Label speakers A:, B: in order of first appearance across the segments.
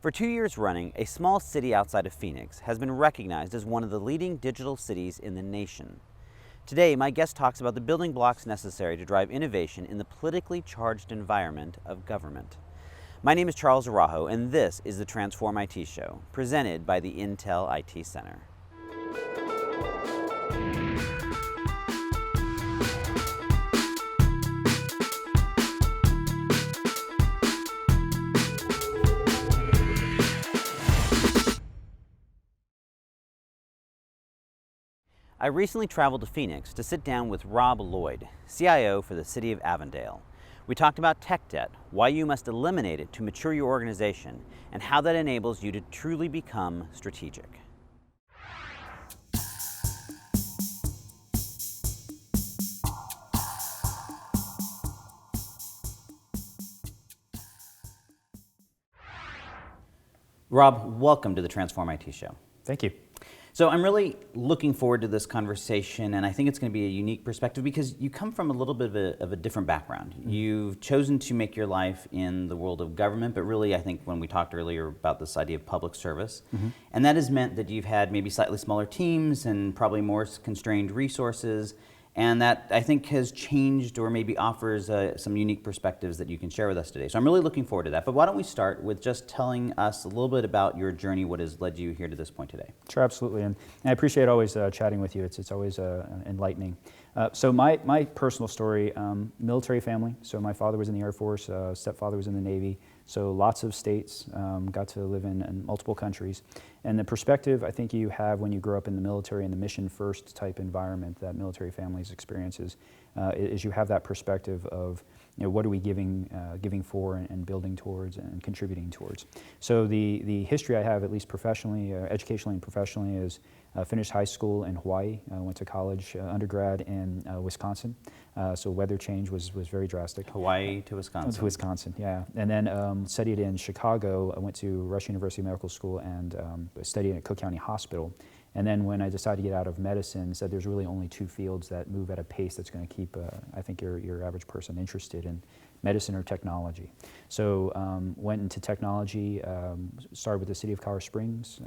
A: For 2 years running, a small city outside of Phoenix has been recognized as one of the leading digital cities in the nation. Today, my guest talks about the building blocks necessary to drive innovation in the politically charged environment of government. My name is Charles Araujo, and this is the TransformIT Show, presented by the Intel IT Center. I recently traveled to Phoenix to sit down with Lloyd, CIO for the City of Avondale. We talked about tech debt, why you must eliminate it to mature your organization, and how that enables you to truly become strategic. Rob, welcome to the TransformIT Show.
B: Thank you.
A: So I'm really looking forward to this conversation, and I think it's going to be a unique perspective because you come from a little bit of a different background. Mm-hmm. You've chosen to make your life in the world of government, but really I think when we talked earlier about this idea of public service, mm-hmm. and that has meant that you've had maybe slightly smaller teams and probably more constrained resources, and that I think has changed or maybe offers some unique perspectives that you can share with us today. So I'm really looking forward to that. But why don't we start with just telling us a little bit about your journey, what has led you here to this point today?
B: Sure, absolutely. And I appreciate always chatting with you. It's always enlightening. So my personal story, military family. So my father was in the Air Force, stepfather was in the Navy. So lots of states, got to live in multiple countries. And the perspective I think you have when you grow up in the military and the mission first type environment that military families experiences is you have that perspective of, you know, what are we giving for and building towards and contributing towards. So the history I have, at least professionally, educationally and professionally, is finished high school in Hawaii, went to college, undergrad in Wisconsin. So weather change was very drastic.
A: Hawaii to Wisconsin.
B: To Wisconsin, yeah. And then studied in Chicago. I went to Rush University Medical School and studied at Cook County Hospital. And then when I decided to get out of medicine, said there's really only two fields that move at a pace that's going to keep, I think, your average person interested in: medicine or technology. So went into technology, started with the City of Colorado Springs,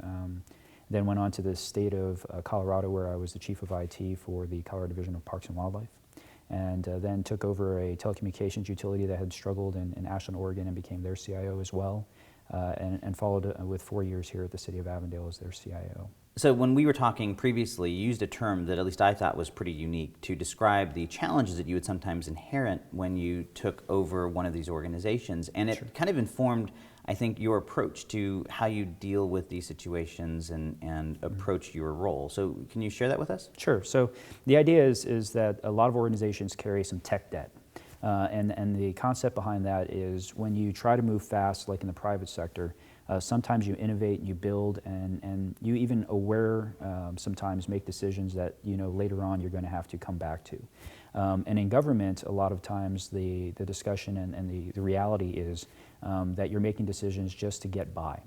B: then went on to the state of Colorado, where I was the chief of IT for the Colorado Division of Parks and Wildlife. And then took over a telecommunications utility that had struggled in Ashland, Oregon, and became their CIO as well, and followed with 4 years here at the City of Avondale as their CIO.
A: So when we were talking previously, you used a term that at least I thought was pretty unique to describe the challenges that you would sometimes inherit when you took over one of these organizations, and it kind of informed, I think, your approach to how you deal with these situations and approach your role. So can you share that with us?
B: Sure. So the idea is that a lot of organizations carry some tech debt. And the concept behind that is when you try to move fast, like in the private sector, sometimes you innovate and you build and you even sometimes make decisions that later on you're going to have to come back to. And in government, a lot of times the discussion and the reality is that you're making decisions just to get by.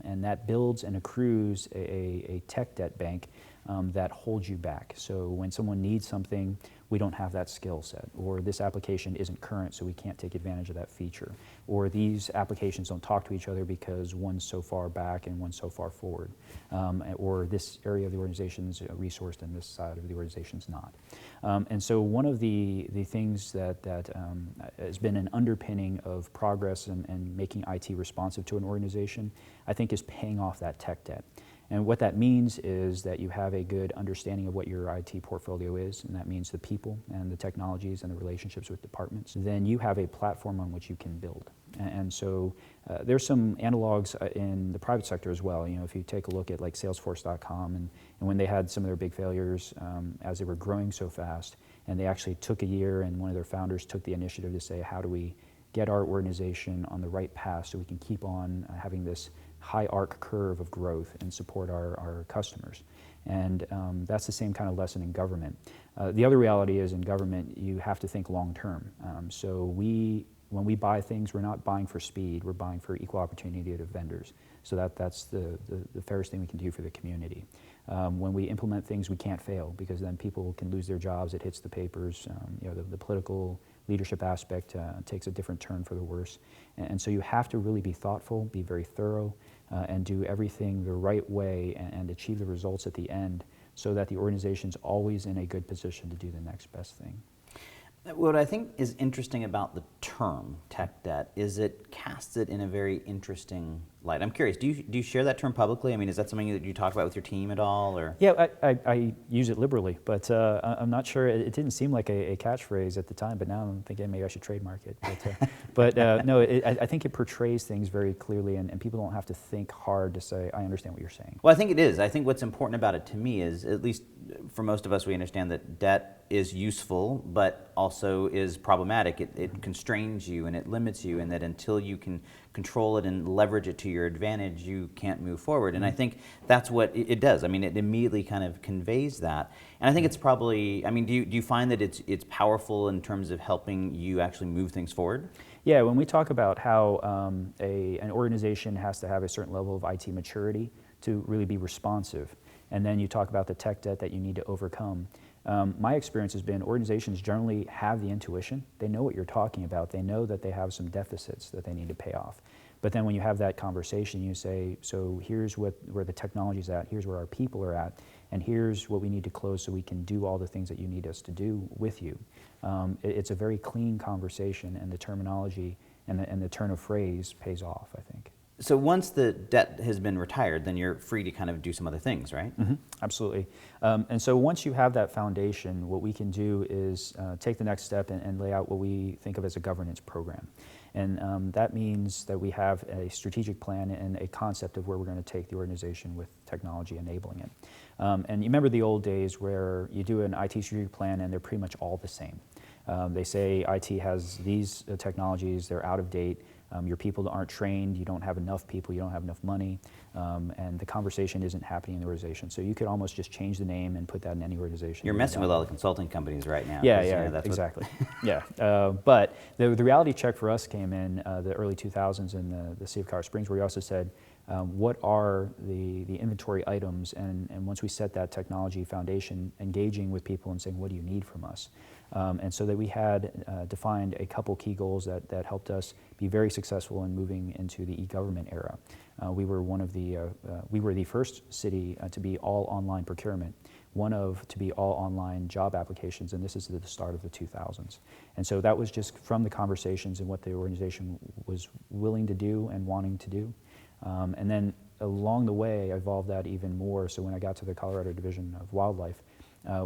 B: And that builds and accrues a tech debt bank that holds you back. So when someone needs something, we don't have that skill set, or this application isn't current, so we can't take advantage of that feature, or these applications don't talk to each other because one's so far back and one's so far forward, or this area of the organization's resourced and this side of the organization's not. And so one of the things that has been an underpinning of progress and making IT responsive to an organization, I think, is paying off that tech debt. And what that means is that you have a good understanding of what your IT portfolio is, and that means the people and the technologies and the relationships with departments. Then you have a platform on which you can build. And so there's some analogs in the private sector as well. If you take a look at like Salesforce.com and when they had some of their big failures as they were growing so fast, and they actually took a year, and one of their founders took the initiative to say, how do we get our organization on the right path so we can keep on having this high arc curve of growth and support our customers. And that's the same kind of lesson in government. The other reality is in government, you have to think long term. So when we buy things, we're not buying for speed, we're buying for equal opportunity to vendors. So that's the fairest thing we can do for the community. When we implement things, we can't fail, because then people can lose their jobs, it hits the papers, the political leadership aspect takes a different turn for the worse. And so you have to really be thoughtful, be very thorough, and do everything the right way and achieve the results at the end so that the organization's always in a good position to do the next best thing.
A: What I think is interesting about the term tech debt is it casts it in a very interesting light. I'm curious, do you share that term publicly? I mean, is that something that you talk about with your team at all? Or?
B: Yeah, I use it liberally, but I'm not sure. It didn't seem like a catchphrase at the time, but now I'm thinking maybe I should trademark it. But no, I think it portrays things very clearly, and people don't have to think hard to say, I understand what you're saying.
A: Well, I think it is. I think what's important about it to me is, at least for most of us, we understand that debt is useful, but also is problematic. It constrains you and it limits you, and that until you can control it and leverage it to your advantage, you can't move forward. And I think that's what it does. I mean, it immediately kind of conveys that. And I think it's probably, I mean, do you find that it's powerful in terms of helping you actually move things forward?
B: Yeah, when we talk about how an organization has to have a certain level of IT maturity to really be responsive, and then you talk about the tech debt that you need to overcome, my experience has been organizations generally have the intuition. They know what you're talking about. They know that they have some deficits that they need to pay off. But then when you have that conversation, you say, so here's where the technology's at, here's where our people are at, and here's what we need to close so we can do all the things that you need us to do with you. It's a very clean conversation, and the terminology and the turn of phrase pays off, I think.
A: So once the debt has been retired, then you're free to kind of do some other things, right?
B: Mm-hmm. Absolutely. And so once you have that foundation, what we can do is take the next step and lay out what we think of as a governance program. And that means that we have a strategic plan and a concept of where we're going to take the organization with technology enabling it. And you remember the old days where you do an IT strategic plan and they're pretty much all the same. They say IT has these technologies, they're out of date. Your people aren't trained, you don't have enough people, you don't have enough money, and the conversation isn't happening in the organization. So you could almost just change the name and put that in any organization.
A: You're messing with all the consulting companies right now.
B: Yeah,
A: You know, that's
B: exactly. Yeah, but the reality check for us came in the early 2000s in the City of Colorado Springs, where we also said, what are the inventory items, and once we set that technology foundation, engaging with people and saying, what do you need from us? And so that we had defined a couple key goals that helped us be very successful in moving into the e-government era. We were the first city to be all online procurement, to be all online job applications, and this is at the start of the 2000s. And so that was just from the conversations and what the organization was willing to do and wanting to do. And then along the way, I evolved that even more. So when I got to the Colorado Division of Wildlife,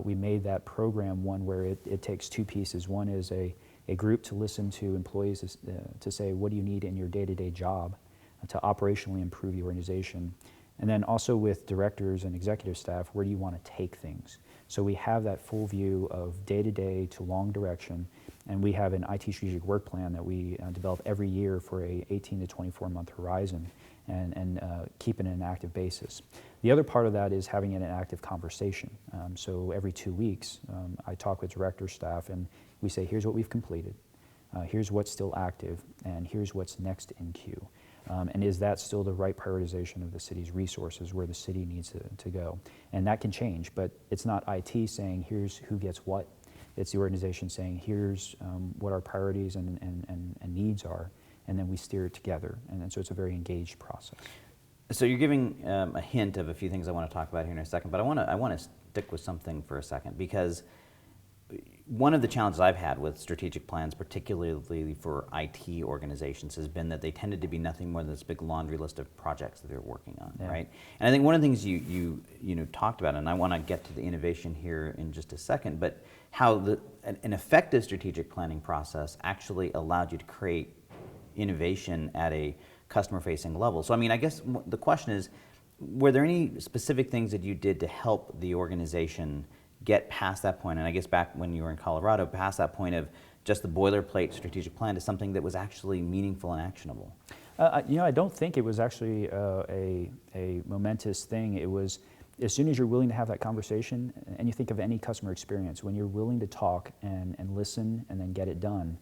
B: we made that program one where it takes two pieces. One is a group to listen to employees to say, what do you need in your day-to-day job to operationally improve the organization? And then also with directors and executive staff, where do you want to take things? So we have that full view of day-to-day to long direction, and we have an IT strategic work plan that we develop every year for a 18 to 24-month horizon, and keep it in an active basis. The other part of that is having an active conversation. So every 2 weeks, I talk with director staff, and we say, here's what we've completed, here's what's still active, and here's what's next in queue. And is that still the right prioritization of the city's resources, where the city needs to go? And that can change, but it's not IT saying, here's who gets what. It's the organization saying, here's what our priorities and needs are, and then we steer it together. And so it's a very engaged process.
A: So you're giving a hint of a few things I want to talk about here in a second, but I want to stick with something for a second, because one of the challenges I've had with strategic plans, particularly for IT organizations, has been that they tended to be nothing more than this big laundry list of projects that they're working on,
B: Yeah.
A: right? And I think one of the things you talked about, and I want to get to the innovation here in just a second, but how an effective strategic planning process actually allowed you to create innovation at a customer-facing level. So I mean, I guess the question is, were there any specific things that you did to help the organization get past that point, and I guess back when you were in Colorado, past that point of just the boilerplate strategic plan to something that was actually meaningful and actionable?
B: I don't think it was actually a momentous thing. It was, as soon as you're willing to have that conversation, and you think of any customer experience, when you're willing to talk and listen and then get it done,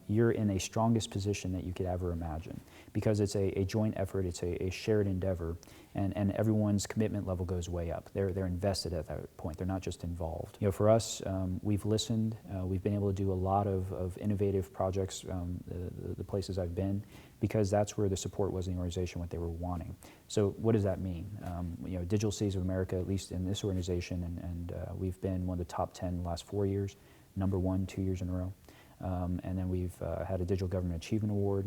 B: you're in the strongest position that you could ever imagine, because it's a joint effort, it's a shared endeavor, and everyone's commitment level goes way up. They're invested at that point. They're not just involved. You know, for us, we've listened. We've been able to do a lot of innovative projects, the places I've been, because that's where the support was in the organization, what they were wanting. So what does that mean? You know, Digital Cities of America, at least in this organization, and we've been one of the top 10 the last 4 years, #1 2 years in a row. And then we've had a Digital Government Achievement Award,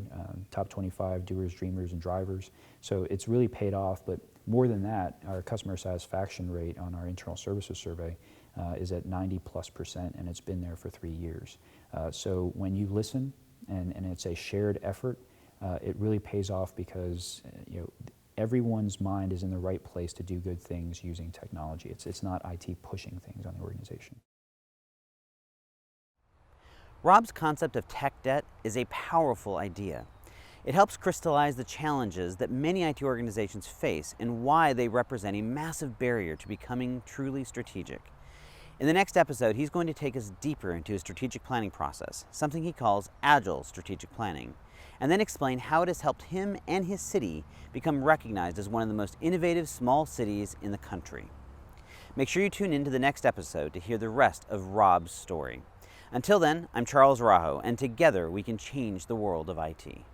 B: top 25 doers, dreamers, and drivers. So it's really paid off, but more than that, our customer satisfaction rate on our internal services survey is at 90+%, and it's been there for 3 years. So when you listen, and it's a shared effort, it really pays off, because you know, everyone's mind is in the right place to do good things using technology. It's not IT pushing things on the organization.
A: Rob's concept of tech debt is a powerful idea. It helps crystallize the challenges that many IT organizations face and why they represent a massive barrier to becoming truly strategic. In the next episode, he's going to take us deeper into his strategic planning process, something he calls agile strategic planning, and then explain how it has helped him and his city become recognized as one of the most innovative small cities in the country. Make sure you tune in to the next episode to hear the rest of Rob's story. Until then, I'm Charles Rajo, and together we can change the world of IT.